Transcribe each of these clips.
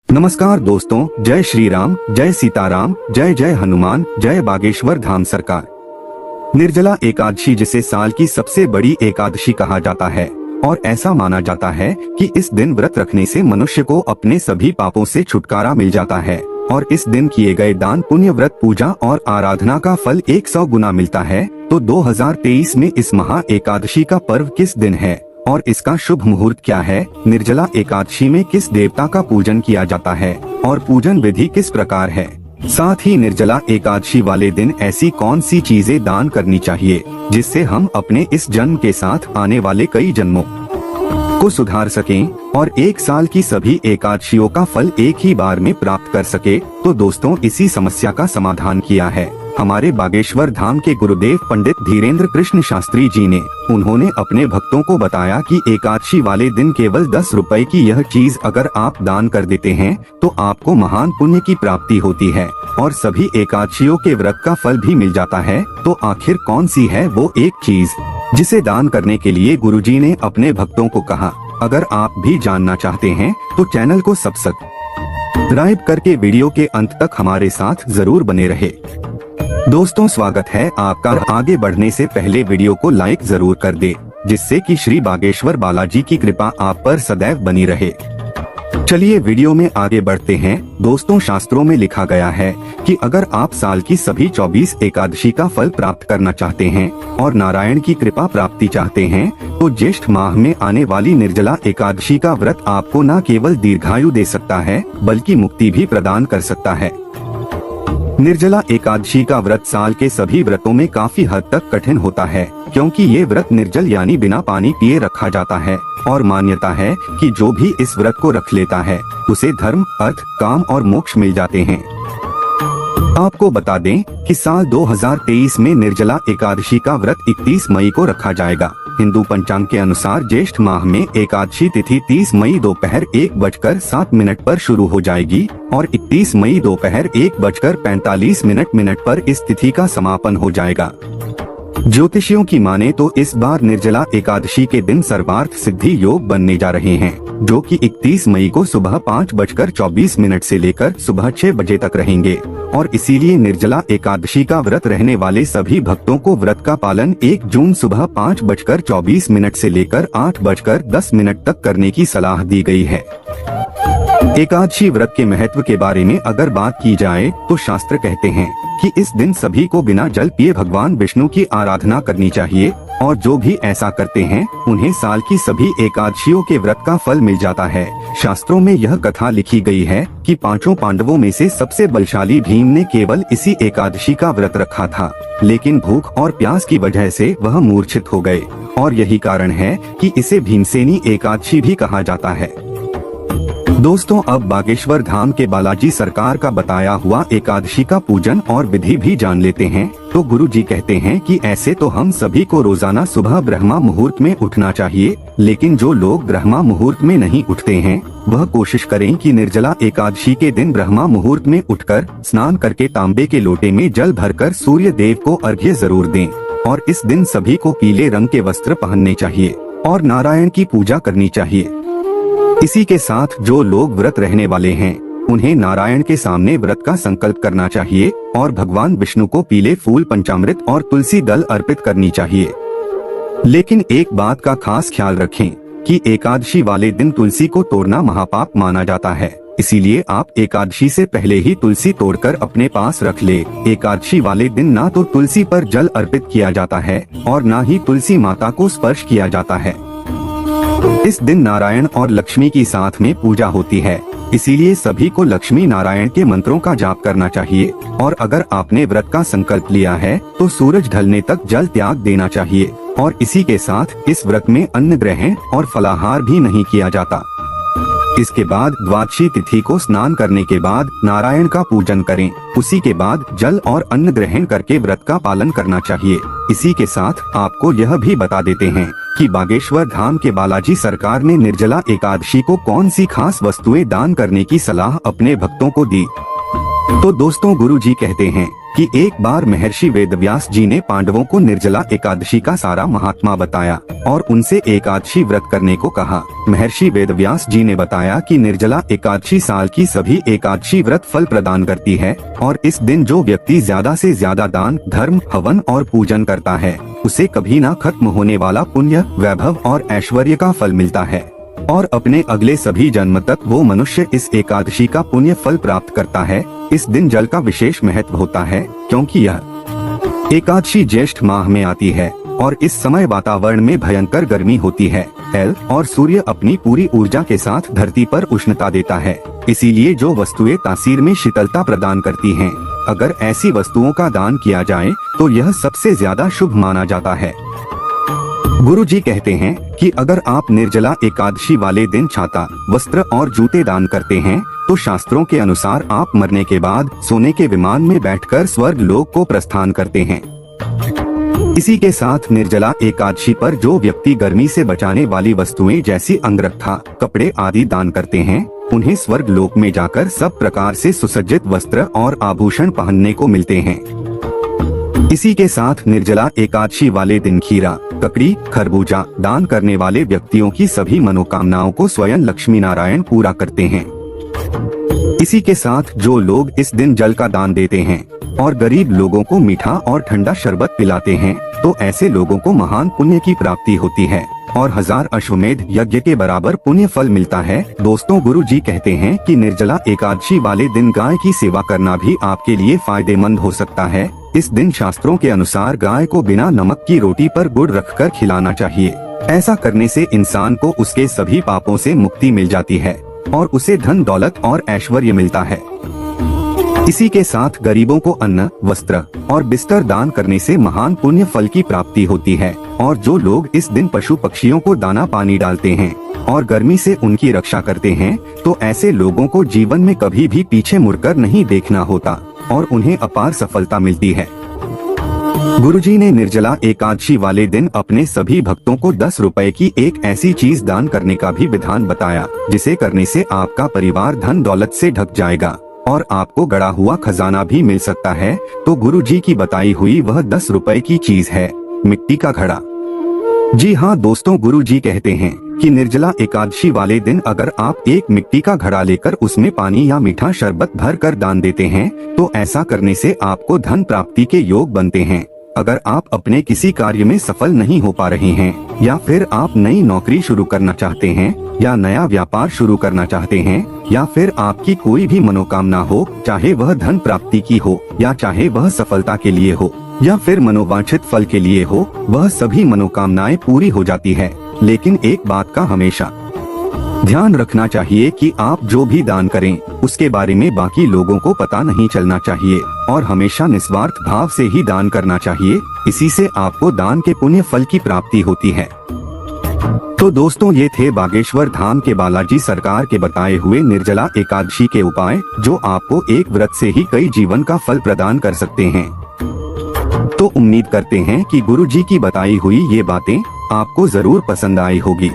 नमस्कार दोस्तों, जय श्री राम, जय सीताराम, जय जय हनुमान, जय बागेश्वर धाम सरकार। निर्जला एकादशी, जिसे साल की सबसे बड़ी एकादशी कहा जाता है और ऐसा माना जाता है कि इस दिन व्रत रखने से मनुष्य को अपने सभी पापों से छुटकारा मिल जाता है और इस दिन किए गए दान, पुण्य, व्रत, पूजा और आराधना का फल 100 गुना मिलता है। तो 2023 में इस महा एकादशी का पर्व किस दिन है और इसका शुभ मुहूर्त क्या है? निर्जला एकादशी में किस देवता का पूजन किया जाता है और पूजन विधि किस प्रकार है? साथ ही निर्जला एकादशी वाले दिन ऐसी कौन सी चीजें दान करनी चाहिए जिससे हम अपने इस जन्म के साथ आने वाले कई जन्मों को सुधार सकें और एक साल की सभी एकादशियों का फल एक ही बार में प्राप्त कर सके? तो दोस्तों, इसी समस्या का समाधान किया है हमारे बागेश्वर धाम के गुरुदेव पंडित धीरेन्द्र कृष्ण शास्त्री जी ने। उन्होंने अपने भक्तों को बताया कि एकादशी वाले दिन केवल 10 रुपए की यह चीज अगर आप दान कर देते हैं तो आपको महान पुण्य की प्राप्ति होती है और सभी एकादशियों के व्रत का फल भी मिल जाता है। तो आखिर कौन सी है वो एक चीज जिसे दान करने के लिए गुरुजी ने अपने भक्तों को कहा? अगर आप भी जानना चाहते हैं तो चैनल को सब्सक्राइब करके वीडियो के अंत तक हमारे साथ जरूर बने रहे। दोस्तों, स्वागत है आपका। आगे बढ़ने से पहले वीडियो को लाइक जरूर कर दे, जिससे कि श्री बागेश्वर बालाजी की कृपा आप पर सदैव बनी रहे। चलिए वीडियो में आगे बढ़ते हैं। दोस्तों, शास्त्रों में लिखा गया है कि अगर आप साल की सभी 24 एकादशी का फल प्राप्त करना चाहते हैं और नारायण की कृपा प्राप्ति चाहते हैं तो ज्येष्ठ माह में आने वाली निर्जला एकादशी का व्रत आपको न केवल दीर्घायु दे सकता है बल्कि मुक्ति भी प्रदान कर सकता है। निर्जला एकादशी का व्रत साल के सभी व्रतों में काफी हद तक कठिन होता है, क्योंकि ये व्रत निर्जल यानी बिना पानी पिए रखा जाता है और मान्यता है कि जो भी इस व्रत को रख लेता है उसे धर्म, अर्थ, काम और मोक्ष मिल जाते हैं। आपको बता दें कि साल 2023 में निर्जला एकादशी का व्रत 31 मई को रखा जाएगा। हिंदू पंचांग के अनुसार ज्येष्ठ माह में एकादशी तिथि 30 मई दोपहर 1:07 पर शुरू हो जाएगी और 31 मई दोपहर 1:45 पर इस तिथि का समापन हो जाएगा। ज्योतिषियों की माने तो इस बार निर्जला एकादशी के दिन सर्वार्थ सिद्धि योग बनने जा रहे हैं, जो कि 31 मई को सुबह 5:24 से लेकर सुबह 6 बजे तक रहेंगे और इसीलिए निर्जला एकादशी का व्रत रहने वाले सभी भक्तों को व्रत का पालन 1 जून सुबह 5:24 से लेकर 8:10 तक करने की सलाह दी गई है। एकादशी व्रत के महत्व के बारे में अगर बात की जाए तो शास्त्र कहते हैं कि इस दिन सभी को बिना जल पिए भगवान विष्णु की आराधना करनी चाहिए और जो भी ऐसा करते हैं उन्हें साल की सभी एकादशियों के व्रत का फल मिल जाता है। शास्त्रों में यह कथा लिखी गई है कि 5 पांडवों में से सबसे बलशाली भीम ने केवल इसी एकादशी का व्रत रखा था, लेकिन भूख और प्यास की वजह से वह मूर्छित हो गए और यही कारण है कि इसे भीमसेनी एकादशी भी कहा जाता है। दोस्तों, अब बागेश्वर धाम के बालाजी सरकार का बताया हुआ एकादशी का पूजन और विधि भी जान लेते हैं। तो गुरु जी कहते हैं कि ऐसे तो हम सभी को रोजाना सुबह ब्रह्मा मुहूर्त में उठना चाहिए, लेकिन जो लोग ब्रह्मा मुहूर्त में नहीं उठते हैं वह कोशिश करें कि निर्जला एकादशी के दिन ब्रह्मा मुहूर्त में उठकर स्नान करके तांबे के लोटे में जल भरकर सूर्य देव को अर्घ्य जरूर दें और इस दिन सभी को पीले रंग के वस्त्र पहनने चाहिए और नारायण की पूजा करनी चाहिए। इसी के साथ जो लोग व्रत रहने वाले हैं उन्हें नारायण के सामने व्रत का संकल्प करना चाहिए और भगवान विष्णु को पीले फूल, पंचामृत और तुलसी दल अर्पित करनी चाहिए। लेकिन एक बात का खास ख्याल रखें कि एकादशी वाले दिन तुलसी को तोड़ना महापाप माना जाता है, इसीलिए आप एकादशी से पहले ही तुलसी तोड़कर अपने पास रख ले। एकादशी वाले दिन ना तो तुलसी पर जल अर्पित किया जाता है और ना ही तुलसी माता को स्पर्श किया जाता है। इस दिन नारायण और लक्ष्मी की साथ में पूजा होती है, इसीलिए सभी को लक्ष्मी नारायण के मंत्रों का जाप करना चाहिए और अगर आपने व्रत का संकल्प लिया है तो सूरज ढलने तक जल त्याग देना चाहिए और इसी के साथ इस व्रत में अन्न ग्रहण और फलाहार भी नहीं किया जाता। इसके बाद द्वादशी तिथि को स्नान करने के बाद नारायण का पूजन करें। उसी के बाद जल और अन्न ग्रहण करके व्रत का पालन करना चाहिए। इसी के साथ आपको यह भी बता देते हैं कि बागेश्वर धाम के बालाजी सरकार ने निर्जला एकादशी को कौन सी खास वस्तुएं दान करने की सलाह अपने भक्तों को दी। तो दोस्तों, गुरु जी कहते हैं कि एक बार महर्षि वेदव्यास जी ने पांडवों को निर्जला एकादशी का सारा महात्मा बताया और उनसे एकादशी व्रत करने को कहा। महर्षि वेदव्यास जी ने बताया कि निर्जला एकादशी साल की सभी एकादशी व्रत फल प्रदान करती है और इस दिन जो व्यक्ति ज्यादा से ज्यादा दान, धर्म, हवन और पूजन करता है उसे कभी ना खत्म होने वाला पुण्य, वैभव और ऐश्वर्य का फल मिलता है और अपने अगले सभी जन्म तक वो मनुष्य इस एकादशी का पुण्य फल प्राप्त करता है। इस दिन जल का विशेष महत्व होता है क्योंकि यह एकादशी ज्येष्ठ माह में आती है और इस समय वातावरण में भयंकर गर्मी होती है और सूर्य अपनी पूरी ऊर्जा के साथ धरती पर उष्णता देता है। इसीलिए जो वस्तुएं तासीर में शीतलता प्रदान करती हैं, अगर ऐसी वस्तुओं का दान किया जाए तो यह सबसे ज्यादा शुभ माना जाता है। गुरु जी कहते हैं कि अगर आप निर्जला एकादशी वाले दिन छाता, वस्त्र और जूते दान करते हैं तो शास्त्रों के अनुसार आप मरने के बाद सोने के विमान में बैठकर स्वर्ग लोक को प्रस्थान करते हैं। इसी के साथ निर्जला एकादशी पर जो व्यक्ति गर्मी से बचाने वाली वस्तुएं जैसी अंगरखा, कपड़े आदि दान करते हैं उन्हें स्वर्ग लोक में जाकर सब प्रकार से सुसज्जित वस्त्र और आभूषण पहनने को मिलते हैं। इसी के साथ निर्जला एकादशी वाले दिन खीरा, ककड़ी, खरबूजा दान करने वाले व्यक्तियों की सभी मनोकामनाओं को स्वयं लक्ष्मी नारायण पूरा करते हैं। इसी के साथ जो लोग इस दिन जल का दान देते हैं और गरीब लोगों को मीठा और ठंडा शरबत पिलाते हैं तो ऐसे लोगों को महान पुण्य की प्राप्ति होती है और 1000 अश्वमेध यज्ञ के बराबर पुण्य फल मिलता है। दोस्तों, गुरु जी कहते हैं कि निर्जला एकादशी वाले दिन गाय की सेवा करना भी आपके लिए फायदेमंद हो सकता है। इस दिन शास्त्रों के अनुसार गाय को बिना नमक की रोटी पर गुड़ रखकर खिलाना चाहिए। ऐसा करने से इंसान को उसके सभी पापों से मुक्ति मिल जाती है और उसे धन, दौलत और ऐश्वर्य मिलता है। इसी के साथ गरीबों को अन्न, वस्त्र और बिस्तर दान करने से महान पुण्य फल की प्राप्ति होती है और जो लोग इस दिन पशु पक्षियों को दाना पानी डालते हैं और गर्मी से उनकी रक्षा करते हैं तो ऐसे लोगों को जीवन में कभी भी पीछे मुड़कर नहीं देखना होता और उन्हें अपार सफलता मिलती है। गुरुजी ने निर्जला एकादशी वाले दिन अपने सभी भक्तों को 10 रुपए की एक ऐसी चीज दान करने का भी विधान बताया जिसे करने से आपका परिवार धन दौलत से ढक जाएगा और आपको गड़ा हुआ खजाना भी मिल सकता है। तो गुरुजी की बताई हुई वह 10 रुपए की चीज है मिट्टी का घड़ा। जी हाँ दोस्तों, गुरुजी कहते हैं कि निर्जला एकादशी वाले दिन अगर आप एक मिट्टी का घड़ा लेकर उसमें पानी या मीठा शरबत भर कर दान देते हैं तो ऐसा करने से आपको धन प्राप्ति के योग बनते हैं। अगर आप अपने किसी कार्य में सफल नहीं हो पा रहे हैं या फिर आप नई नौकरी शुरू करना चाहते हैं या नया व्यापार शुरू करना चाहते हैं या फिर आपकी कोई भी मनोकामना हो, चाहे वह धन प्राप्ति की हो या चाहे वह सफलता के लिए हो या फिर मनोवांछित फल के लिए हो, वह सभी मनोकामनाएं पूरी हो जाती है। लेकिन एक बात का हमेशा ध्यान रखना चाहिए कि आप जो भी दान करें उसके बारे में बाकी लोगों को पता नहीं चलना चाहिए और हमेशा निस्वार्थ भाव से ही दान करना चाहिए। इसी से आपको दान के पुण्य फल की प्राप्ति होती है। तो दोस्तों, ये थे बागेश्वर धाम के बालाजी सरकार के बताए हुए निर्जला एकादशी के उपाय जो आपको एक व्रत से ही कई जीवन का फल प्रदान कर सकते हैं। तो उम्मीद करते हैं कि गुरुजी की बताई हुई ये बातें आपको जरूर पसंद आई होगी।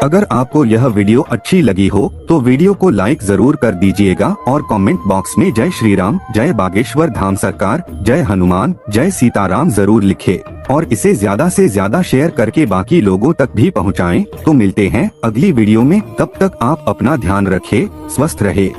अगर आपको यह वीडियो अच्छी लगी हो तो वीडियो को लाइक जरूर कर दीजिएगा और कमेंट बॉक्स में जय श्री राम, जय बागेश्वर धाम सरकार, जय हनुमान, जय सीताराम जरूर लिखें और इसे ज्यादा से ज्यादा शेयर करके बाकी लोगों तक भी पहुंचाएं। तो मिलते हैं अगली वीडियो में, तब तक आप अपना ध्यान रखें, स्वस्थ रहे।